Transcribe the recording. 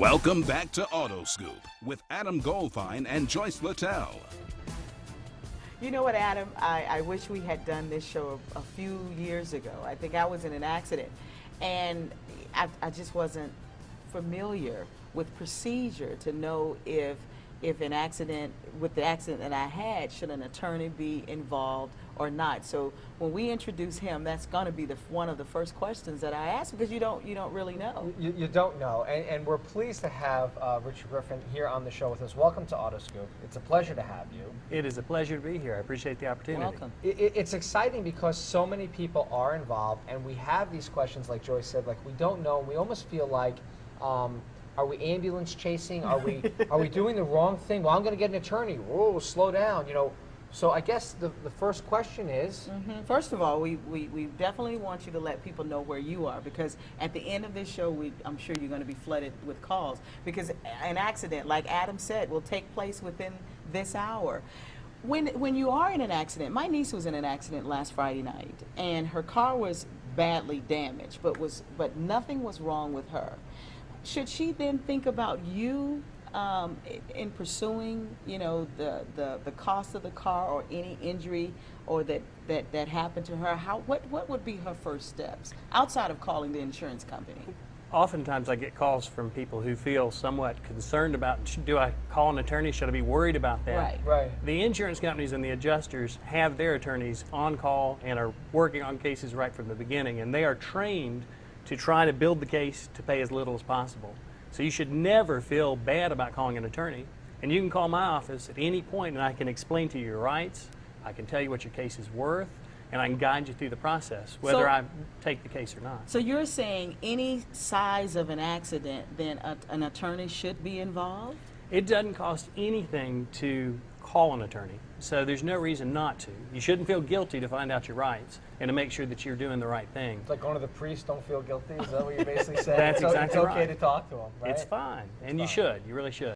Welcome back to Auto Scoop with Adam Goldfine and Joyce Littell. You know what, Adam? I wish we had done this show a few years ago. I think I was in an accident, and I just wasn't familiar with procedure to know if an accident, with the accident that I had, should an attorney be involved or not. So when we introduce him, that's going to be one of the first questions that I ask, because you don't really know. You don't know, and we're pleased to have Richard Griffin here on the show with us. Welcome to Auto Scoop. It's a pleasure to have you. It is a pleasure to be here. I appreciate the opportunity. Welcome. It's exciting because so many people are involved, and we have these questions, like Joyce said, like we don't know. We almost feel like, are we ambulance chasing? Are we doing the wrong thing? Well, I'm going to get an attorney. Whoa, slow down, you know. So I guess the first question is... First of all, we definitely want you to let people know where you are, because at the end of this show, I'm sure you're going to be flooded with calls, because an accident, like Adam said, will take place within this hour. When you are in an accident, my niece was in an accident last Friday night, and her car was badly damaged, but nothing was wrong with her. Should she then think about you in pursuing, you know, the cost of the car or any injury or that happened to her? What would be her first steps outside of calling the insurance company? Oftentimes I get calls from people who feel somewhat concerned about, do I call an attorney? Should I be worried about that? Right. The insurance companies and the adjusters have their attorneys on call and are working on cases right from the beginning, and they are trained to try to build the case to pay as little as possible. So you should never feel bad about calling an attorney. And you can call my office at any point and I can explain to you your rights, I can tell you what your case is worth, and I can guide you through the process, whether I take the case or not. So you're saying any size of an accident, then an attorney should be involved? It doesn't cost anything to call an attorney, so there's no reason not to. You shouldn't feel guilty to find out your rights and to make sure that you're doing the right thing. It's like going to the priest, don't feel guilty. Is that what you're basically saying? That's exactly right. It's okay right. to talk to him, right? It's fine, and You really should.